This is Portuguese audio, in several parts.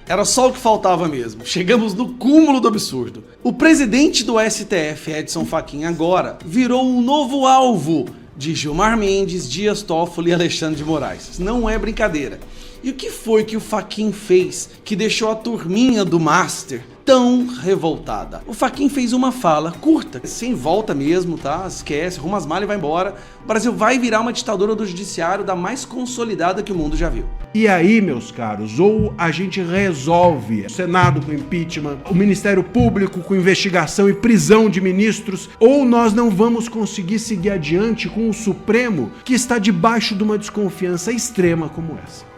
Era só o que faltava mesmo. Chegamos no cúmulo do absurdo. O presidente do STF, Edson Fachin, agora virou um novo alvo de Gilmar Mendes, Dias Toffoli e Alexandre de Moraes. Não é brincadeira. E o que foi que o Fachin fez que deixou a turminha do Master tão revoltada? O Fachin fez uma fala curta, sem volta mesmo, tá? Esquece, arruma as malas e vai embora. O Brasil vai virar uma ditadura do judiciário da mais consolidada que o mundo já viu. E aí, meus caros, ou a gente resolve o Senado com impeachment, o Ministério Público com investigação e prisão de ministros, ou nós não vamos conseguir seguir adiante com o Supremo, que está debaixo de uma desconfiança extrema como essa.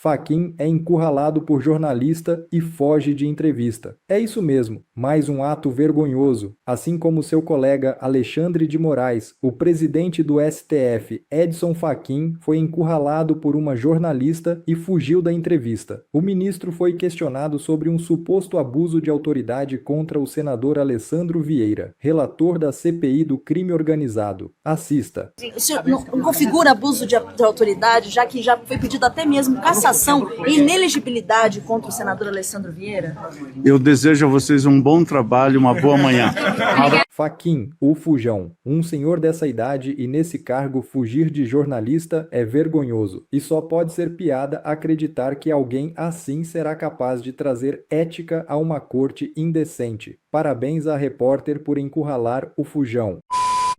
Fachin é encurralado por jornalista e foge de entrevista. É isso mesmo, mais um ato vergonhoso. Assim como seu colega Alexandre de Moraes, o presidente do STF, Edson Fachin, foi encurralado por uma jornalista e fugiu da entrevista. O ministro foi questionado sobre um suposto abuso de autoridade contra o senador Alessandro Vieira, relator da CPI do crime organizado. Assista. O senhor não configura abuso de autoridade, já que já foi pedido até mesmo cassação e inelegibilidade contra o senador Alessandro Vieira? Eu desejo a vocês um bom trabalho, uma boa manhã. Fachin, o fujão. Um senhor dessa idade e nesse cargo fugir de jornalista é vergonhoso. E só pode ser piada acreditar que alguém assim será capaz de trazer ética a uma corte indecente. Parabéns à repórter por encurralar o fujão.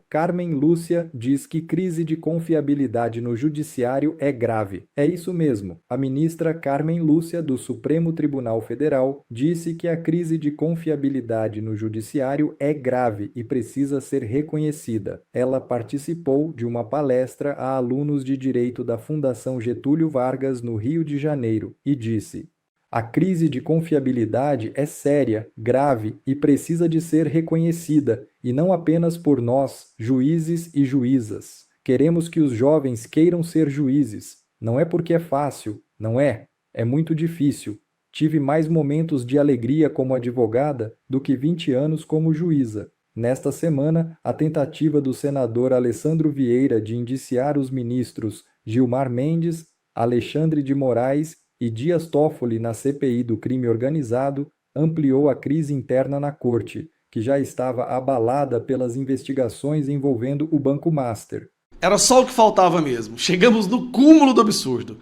Carmen Lúcia diz que crise de confiabilidade no judiciário é grave. É isso mesmo. A ministra Carmen Lúcia, do Supremo Tribunal Federal, disse que a crise de confiabilidade no judiciário é grave e precisa ser reconhecida. Ela participou de uma palestra a alunos de direito da Fundação Getúlio Vargas, no Rio de Janeiro, e disse: a crise de confiabilidade é séria, grave e precisa de ser reconhecida, e não apenas por nós, juízes e juízas. Queremos que os jovens queiram ser juízes. Não é porque é fácil, não é? É muito difícil. Tive mais momentos de alegria como advogada do que 20 anos como juíza. Nesta semana, a tentativa do senador Alessandro Vieira de indiciar os ministros Gilmar Mendes, Alexandre de Moraes e Dias Toffoli na CPI do crime organizado ampliou a crise interna na corte, que já estava abalada pelas investigações envolvendo o Banco Master. Era só o que faltava mesmo. Chegamos no cúmulo do absurdo.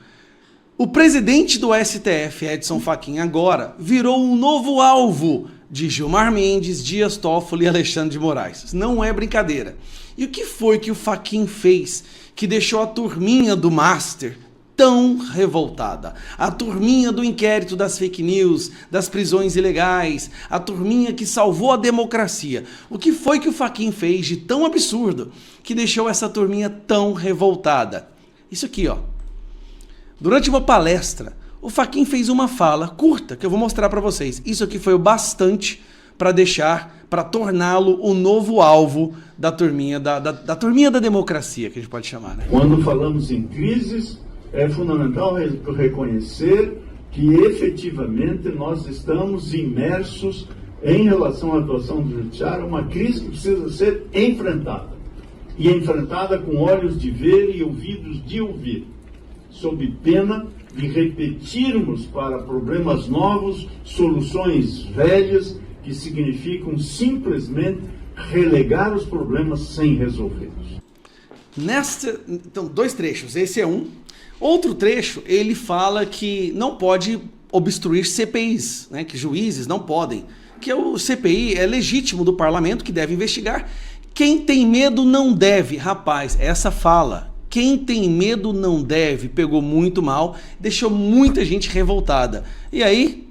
O presidente do STF, Edson Fachin, agora virou um novo alvo de Gilmar Mendes, Dias Toffoli e Alexandre de Moraes. Não é brincadeira. E o que foi que o Fachin fez que deixou a turminha do Master tão revoltada? A turminha do inquérito das fake news, das prisões ilegais, a turminha que salvou a democracia. O que foi que o Fachin fez de tão absurdo que deixou essa turminha tão revoltada? Isso aqui, ó. Durante uma palestra, o Fachin fez uma fala curta que eu vou mostrar para vocês. Isso aqui foi o bastante para torná-lo o novo alvo da turminha da turminha da democracia, que a gente pode chamar, né? Quando falamos em crises, é fundamental reconhecer que efetivamente nós estamos imersos em relação à atuação do judiciário, uma crise que precisa ser enfrentada. E enfrentada com olhos de ver e ouvidos de ouvir, sob pena de repetirmos para problemas novos soluções velhas que significam simplesmente relegar os problemas sem resolvê-los. Então, dois trechos. Esse é um. Outro trecho, ele fala que não pode obstruir CPIs, né, que juízes não podem, que o CPI é legítimo do parlamento, que deve investigar. Quem tem medo não deve. Rapaz, essa fala, quem tem medo não deve, pegou muito mal, deixou muita gente revoltada. E aí,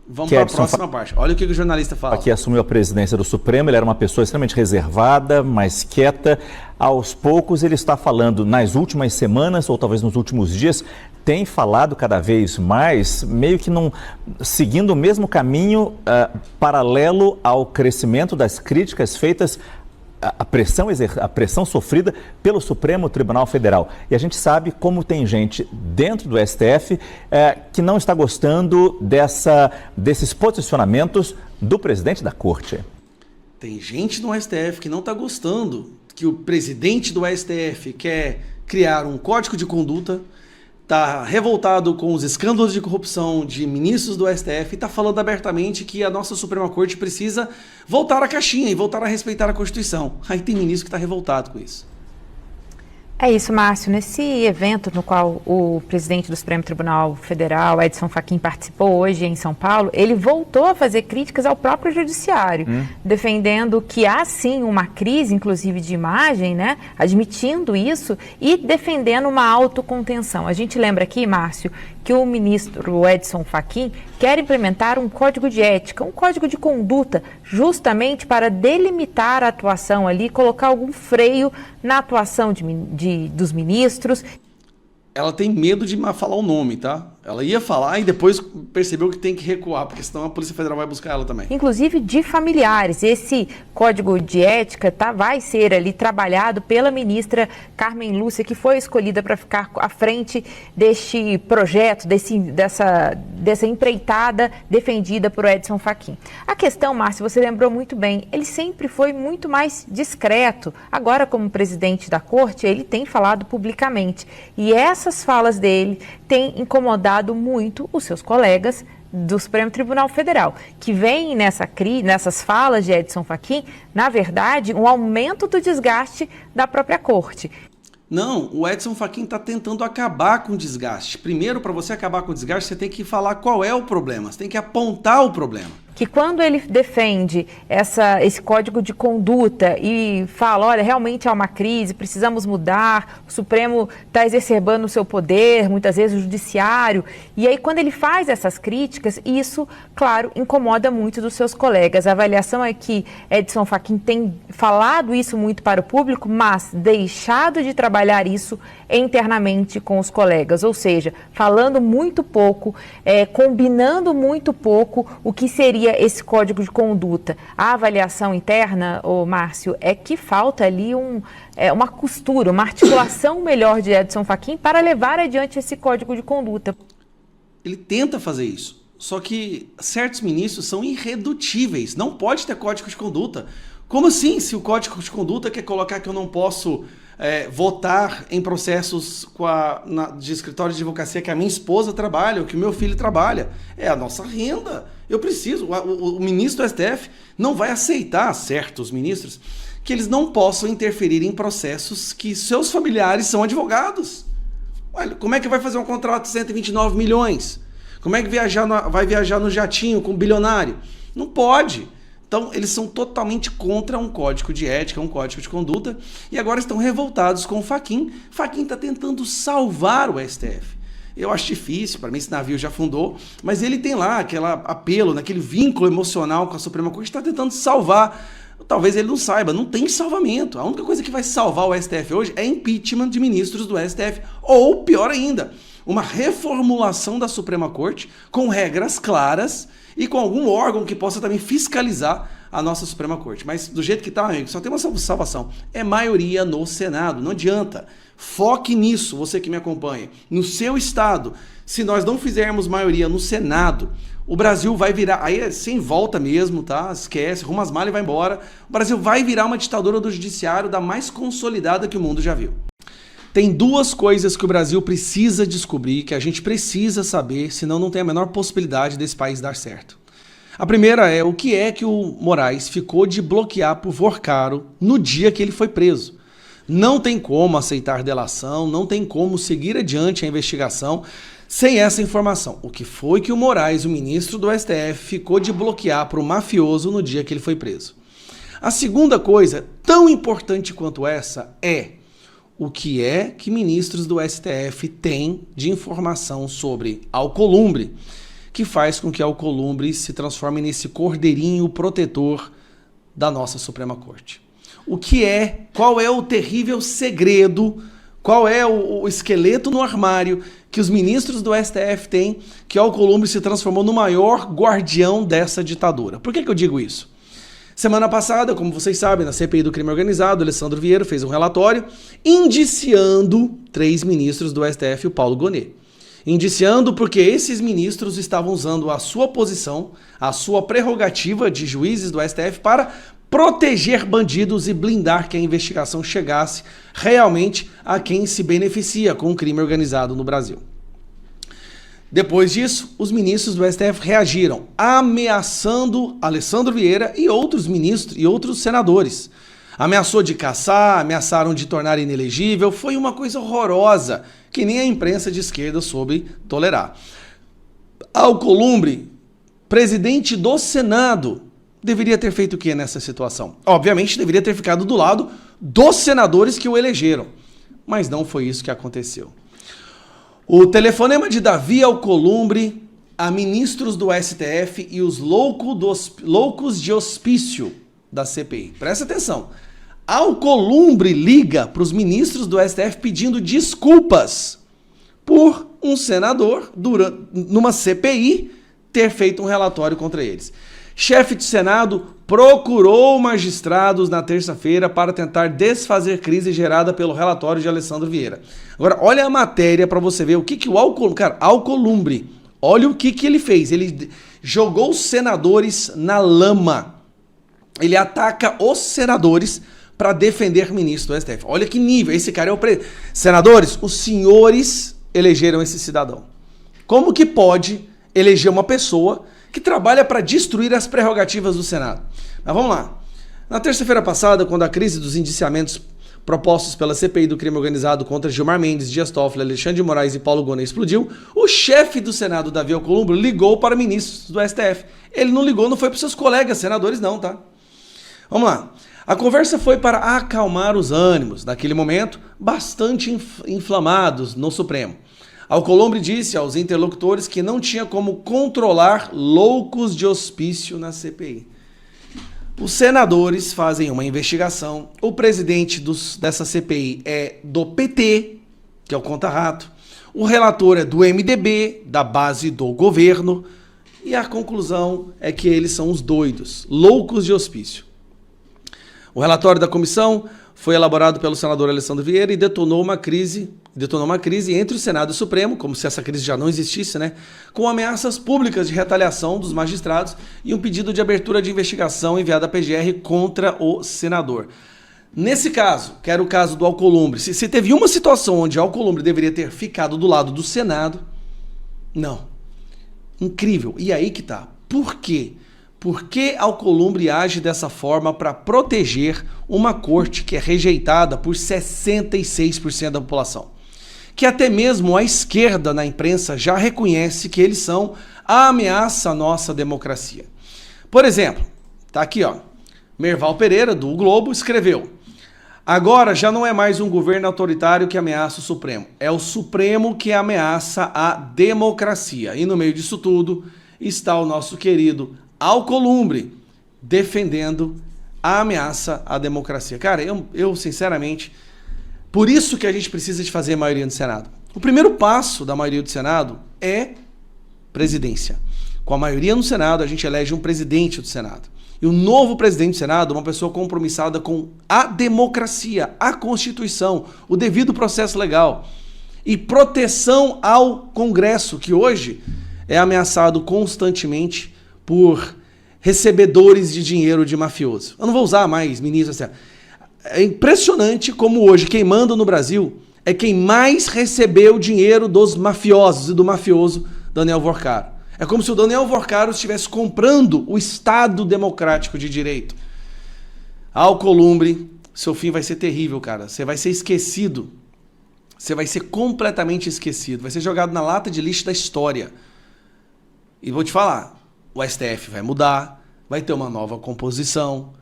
vamos para a próxima parte. Olha o que o jornalista fala. Aqui assumiu a presidência do Supremo, ele era uma pessoa extremamente reservada, mais quieta. Aos poucos ele está falando, nas últimas semanas, ou talvez nos últimos dias, tem falado cada vez mais, meio que seguindo o mesmo caminho paralelo ao crescimento das críticas feitas a pressão sofrida pelo Supremo Tribunal Federal. E a gente sabe como tem gente dentro do STF que não está gostando desses posicionamentos do presidente da Corte. Tem gente no STF que não está gostando que o presidente do STF quer criar um código de conduta, está revoltado com os escândalos de corrupção de ministros do STF e está falando abertamente que a nossa Suprema Corte precisa voltar à caixinha e voltar a respeitar a Constituição. Aí tem ministro que está revoltado com isso. É isso, Márcio. Nesse evento no qual o presidente do Supremo Tribunal Federal, Edson Fachin, participou hoje em São Paulo, ele voltou a fazer críticas ao próprio judiciário, defendendo que há sim uma crise, inclusive de imagem, né? Admitindo isso e defendendo uma autocontenção. A gente lembra aqui, Márcio, que o ministro Edson Fachin quer implementar um código de ética, um código de conduta, justamente para delimitar a atuação ali, colocar algum freio na atuação dos ministros. Ela tem medo de falar o nome, tá? Ela ia falar e depois percebeu que tem que recuar, porque senão a Polícia Federal vai buscar ela também. Inclusive de familiares. Esse código de ética vai ser ali trabalhado pela ministra Carmen Lúcia, que foi escolhida para ficar à frente deste projeto, dessa empreitada defendida por Edson Fachin. A questão, Márcio, você lembrou muito bem, ele sempre foi muito mais discreto. Agora, como presidente da Corte, ele tem falado publicamente. E essas falas dele têm incomodado muito os seus colegas do Supremo Tribunal Federal, que veem nessas falas de Edson Fachin, na verdade, um aumento do desgaste da própria Corte. Não, o Edson Fachin está tentando acabar com o desgaste. Primeiro, para você acabar com o desgaste, você tem que falar qual é o problema, você tem que apontar o problema. Que quando ele defende esse código de conduta e fala, olha, realmente há uma crise, precisamos mudar, o Supremo está exacerbando o seu poder, muitas vezes o judiciário, e aí quando ele faz essas críticas, isso, claro, incomoda muito dos seus colegas. A avaliação é que Edson Fachin tem falado isso muito para o público, mas deixado de trabalhar isso internamente com os colegas, ou seja, falando muito pouco, combinando muito pouco o que seria esse código de conduta. A avaliação interna, Márcio, é que falta ali uma costura, uma articulação melhor de Edson Fachin para levar adiante esse código de conduta. Ele tenta fazer isso, só que certos ministros são irredutíveis, não pode ter código de conduta. Como assim, se o código de conduta quer colocar que eu não posso votar em processos de escritório de advocacia que a minha esposa trabalha, ou que o meu filho trabalha? É a nossa renda. Eu preciso. O ministro do STF não vai aceitar, certos ministros, que eles não possam interferir em processos que seus familiares são advogados. Olha, como é que vai fazer um contrato de 129 milhões? Como é que vai viajar no jatinho com um bilionário? Não pode. Então, eles são totalmente contra um código de ética, um código de conduta, e agora estão revoltados com o Fachin. Fachin está tentando salvar o STF. Eu acho difícil, para mim esse navio já afundou, mas ele tem lá aquele apelo, aquele vínculo emocional com a Suprema Corte, está tentando salvar. Talvez ele não saiba, não tem salvamento. A única coisa que vai salvar o STF hoje é impeachment de ministros do STF, ou pior ainda, uma reformulação da Suprema Corte com regras claras e com algum órgão que possa também fiscalizar a nossa Suprema Corte. Mas do jeito que está, amigo, só tem uma salvação. É maioria no Senado, não adianta. Foque nisso, você que me acompanha. No seu estado, se nós não fizermos maioria no Senado, o Brasil vai virar, aí é sem volta mesmo, tá? Esquece, arruma as malas e vai embora. O Brasil vai virar uma ditadura do judiciário da mais consolidada que o mundo já viu. Tem duas coisas que o Brasil precisa descobrir, que a gente precisa saber, senão não tem a menor possibilidade desse país dar certo. A primeira é o que o Moraes ficou de bloquear por Vorcaro no dia que ele foi preso. Não tem como aceitar delação, não tem como seguir adiante a investigação sem essa informação. O que foi que o Moraes, o ministro do STF, ficou de bloquear para o mafioso no dia que ele foi preso? A segunda coisa, tão importante quanto essa, é o que ministros do STF têm de informação sobre Alcolumbre, que faz com que Alcolumbre se transforme nesse cordeirinho protetor da nossa Suprema Corte. Qual é o terrível segredo, qual é o esqueleto no armário que os ministros do STF têm, que Alcolumbre se transformou no maior guardião dessa ditadura? Por que eu digo isso? Semana passada, como vocês sabem, na CPI do crime organizado, Alessandro Vieira fez um relatório indiciando 3 ministros do STF e o Paulo Gonet. Indiciando porque esses ministros estavam usando a sua posição, a sua prerrogativa de juízes do STF para proteger bandidos e blindar que a investigação chegasse realmente a quem se beneficia com o crime organizado no Brasil. Depois disso, os ministros do STF reagiram, ameaçando Alessandro Vieira e outros ministros e outros senadores. Ameaçou de caçar, ameaçaram de tornar inelegível, foi uma coisa horrorosa, que nem a imprensa de esquerda soube tolerar. Alcolumbre, presidente do Senado, deveria ter feito o que nessa situação? Obviamente deveria ter ficado do lado dos senadores que o elegeram, mas não foi isso que aconteceu. O telefonema de Davi Alcolumbre a ministros do STF e os loucos de hospício da CPI. Presta atenção. Alcolumbre liga para os ministros do STF pedindo desculpas por um senador, numa CPI, ter feito um relatório contra eles. Chefe de Senado procurou magistrados na terça-feira para tentar desfazer crise gerada pelo relatório de Alessandro Vieira. Agora, olha a matéria para você ver o que o Alcolumbre... Cara, Alcolumbre, olha o que ele fez. Ele jogou os senadores na lama. Ele ataca os senadores para defender ministro do STF. Olha que nível. Esse cara é o presidente. Senadores, os senhores elegeram esse cidadão. Como que pode eleger uma pessoa que trabalha para destruir as prerrogativas do Senado? Mas vamos lá. Na terça-feira passada, quando a crise dos indiciamentos propostos pela CPI do crime organizado contra Gilmar Mendes, Dias Toffoli, Alexandre de Moraes e Paulo Gonet explodiu, o chefe do Senado, Davi Alcolumbre, ligou para ministros do STF. Ele não ligou, não foi para os seus colegas senadores não, tá? Vamos lá. A conversa foi para acalmar os ânimos, naquele momento, bastante inflamados no Supremo. Alcolumbre disse aos interlocutores que não tinha como controlar loucos de hospício na CPI. Os senadores fazem uma investigação, o presidente dessa CPI é do PT, que é o conta-rato, o relator é do MDB, da base do governo, e a conclusão é que eles são os doidos, loucos de hospício. O relatório da comissão foi elaborado pelo senador Alessandro Vieira e detonou uma crise entre o Senado e o Supremo, como se essa crise já não existisse, né? Com ameaças públicas de retaliação dos magistrados e um pedido de abertura de investigação enviado à PGR contra o senador. Nesse caso, que era o caso do Alcolumbre, se teve uma situação onde Alcolumbre deveria ter ficado do lado do Senado, não. Incrível. E aí que tá. Por quê? Por que Alcolumbre age dessa forma para proteger uma corte que é rejeitada por 66% da população? Que até mesmo a esquerda na imprensa já reconhece que eles são a ameaça à nossa democracia. Por exemplo, tá aqui, ó, Merval Pereira, do Globo, escreveu: agora já não é mais um governo autoritário que ameaça o Supremo, é o Supremo que ameaça a democracia. E no meio disso tudo está o nosso querido Alcolumbre defendendo a ameaça à democracia. Cara, eu sinceramente, por isso que a gente precisa de fazer a maioria no Senado. O primeiro passo da maioria do Senado é presidência. Com a maioria no Senado, a gente elege um presidente do Senado. E o novo presidente do Senado é uma pessoa compromissada com a democracia, a Constituição, o devido processo legal e proteção ao Congresso, que hoje é ameaçado constantemente por recebedores de dinheiro de mafioso. Eu não vou usar mais ministro. É impressionante como hoje quem manda no Brasil é quem mais recebeu dinheiro dos mafiosos e do mafioso Daniel Vorcaro. É como se o Daniel Vorcaro estivesse comprando o Estado democrático de direito. Alcolumbre, seu fim vai ser terrível, cara. Você vai ser esquecido. Você vai ser completamente esquecido. Vai ser jogado na lata de lixo da história. E vou te falar, o STF vai mudar, vai ter uma nova composição.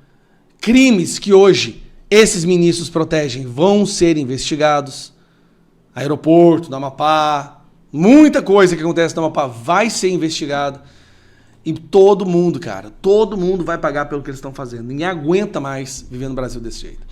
Crimes que hoje esses ministros protegem vão ser investigados. Aeroporto do Amapá, muita coisa que acontece no Amapá vai ser investigada. E todo mundo, cara, todo mundo vai pagar pelo que eles estão fazendo. Ninguém aguenta mais viver no Brasil desse jeito.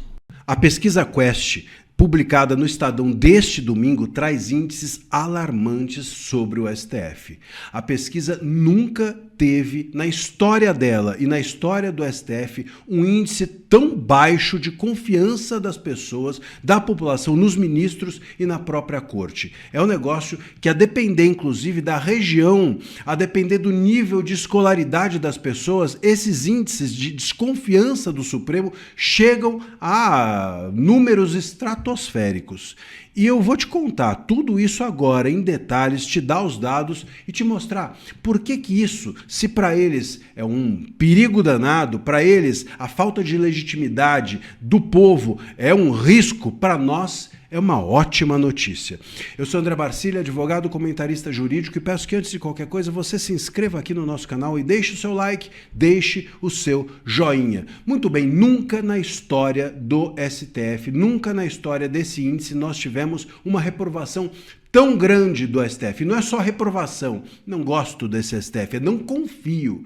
A pesquisa Quest, publicada no Estadão deste domingo, traz índices alarmantes sobre o STF. A pesquisa nunca teve na história dela e na história do STF um índice tão baixo de confiança das pessoas, da população, nos ministros e na própria corte. É um negócio que, a depender inclusive da região, a depender do nível de escolaridade das pessoas, esses índices de desconfiança do Supremo chegam a números estratosféricos. E eu vou te contar tudo isso agora em detalhes, te dar os dados e te mostrar por que isso, se para eles é um perigo danado, para eles a falta de legitimidade do povo é um risco, para nós é uma ótima notícia. Eu sou André Barcilli, advogado, comentarista jurídico, e peço que antes de qualquer coisa você se inscreva aqui no nosso canal e deixe o seu like, deixe o seu joinha. Muito bem, nunca na história do STF, nunca na história desse índice nós tivemos uma reprovação tão grande do STF. Não é só reprovação, não gosto desse STF, é não confio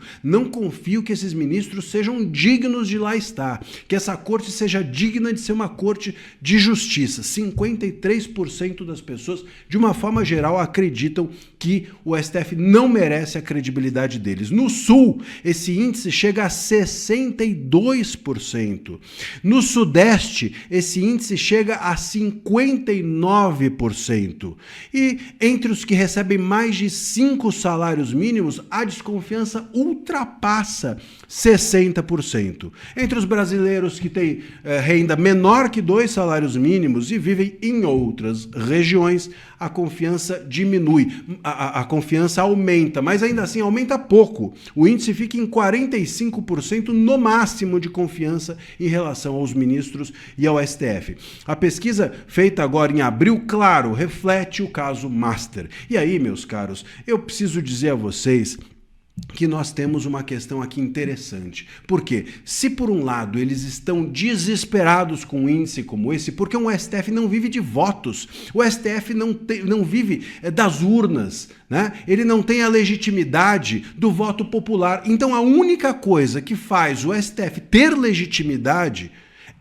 que esses ministros sejam dignos de lá estar, que essa corte seja digna de ser uma corte de justiça. 53% das pessoas, de uma forma geral, acreditam que o STF não merece a credibilidade deles. No Sul, esse índice chega a 62%. No Sudeste, esse índice chega a 59%. E entre os que recebem mais de 5 salários mínimos, a desconfiança ultrapassa 60%. Entre os brasileiros que têm renda menor que 2 salários mínimos e vivem em outras regiões, a confiança diminui, a confiança aumenta, mas ainda assim aumenta pouco. O índice fica em 45% no máximo de confiança em relação aos ministros e ao STF. A pesquisa feita agora em abril, claro, reflete o caso Master. E aí, meus caros, eu preciso dizer a vocês que nós temos uma questão aqui interessante. Porque se por um lado eles estão desesperados com um índice como esse, porque o STF não vive de votos, o STF não vive das urnas, né? Ele não tem a legitimidade do voto popular. Então a única coisa que faz o STF ter legitimidade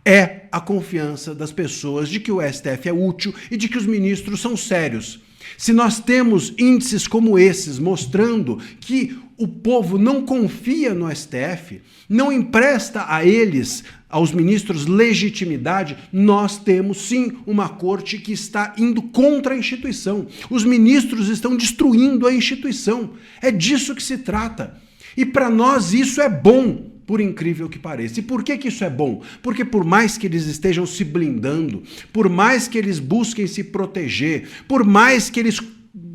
é a confiança das pessoas de que o STF é útil e de que os ministros são sérios. Se nós temos índices como esses mostrando que o povo não confia no STF, não empresta a eles, aos ministros, legitimidade, nós temos sim uma corte que está indo contra a instituição. Os ministros estão destruindo a instituição. É disso que se trata. E para nós isso é bom, por incrível que pareça. E por que isso é bom? Porque por mais que eles estejam se blindando, por mais que eles busquem se proteger, por mais que eles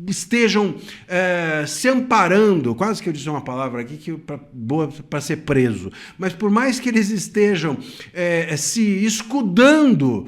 estejam se amparando, quase que eu disse uma palavra aqui que boa para ser preso, mas por mais que eles estejam se escudando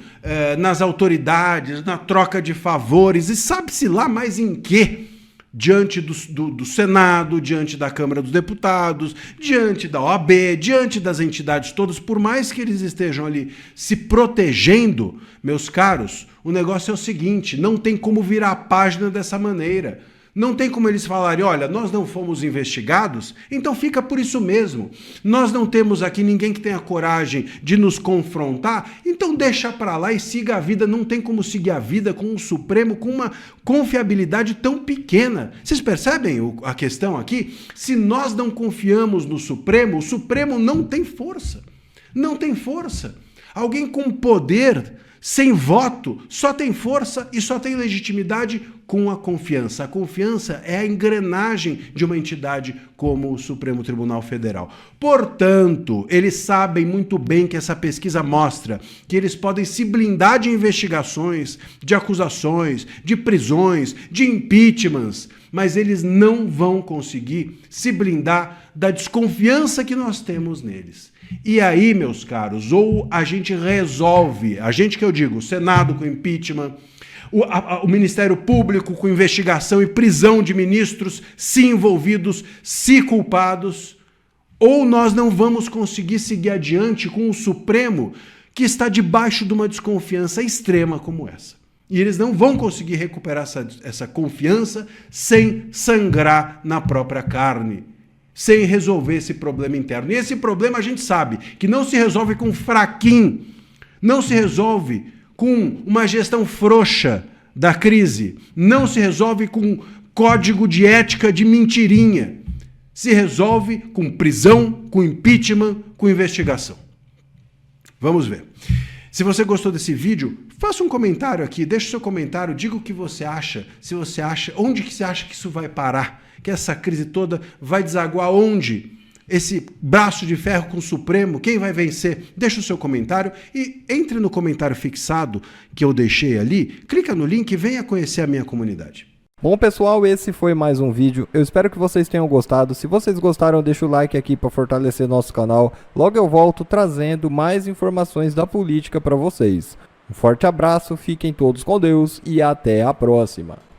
nas autoridades, na troca de favores, e sabe-se lá mais em quê, diante do Senado, diante da Câmara dos Deputados, diante da OAB, diante das entidades todas, por mais que eles estejam ali se protegendo, meus caros, o negócio é o seguinte, não tem como virar a página dessa maneira. Não tem como eles falarem, olha, nós não fomos investigados, então fica por isso mesmo. Nós não temos aqui ninguém que tenha coragem de nos confrontar, então deixa pra lá e siga a vida. Não tem como seguir a vida com o Supremo com uma confiabilidade tão pequena. Vocês percebem a questão aqui? Se nós não confiamos no Supremo, o Supremo não tem força. Não tem força. Alguém com poder, sem voto, só tem força e só tem legitimidade com a confiança. A confiança é a engrenagem de uma entidade como o Supremo Tribunal Federal. Portanto, eles sabem muito bem que essa pesquisa mostra que eles podem se blindar de investigações, de acusações, de prisões, de impeachments, mas eles não vão conseguir se blindar da desconfiança que nós temos neles. E aí, meus caros, ou a gente resolve, a gente que eu digo, o Senado com impeachment, o Ministério Público com investigação e prisão de ministros, se envolvidos, se culpados, ou nós não vamos conseguir seguir adiante com o Supremo que está debaixo de uma desconfiança extrema como essa. E eles não vão conseguir recuperar essa confiança sem sangrar na própria carne, sem resolver esse problema interno. E esse problema a gente sabe que não se resolve com fraquinho, não se resolve com uma gestão frouxa da crise, não se resolve com código de ética de mentirinha. se resolve com prisão, com impeachment, com investigação. Vamos ver. Se você gostou desse vídeo, faça um comentário aqui, deixe o seu comentário, diga o que você acha, se você acha, onde que você acha que isso vai parar, que essa crise toda vai desaguar onde? Esse braço de ferro com o Supremo, quem vai vencer? Deixa o seu comentário e entre no comentário fixado que eu deixei ali, clica no link e venha conhecer a minha comunidade. Bom pessoal, esse foi mais um vídeo, eu espero que vocês tenham gostado. Se vocês gostaram, deixa o like aqui para fortalecer nosso canal. Logo eu volto trazendo mais informações da política para vocês. Um forte abraço, fiquem todos com Deus e até a próxima.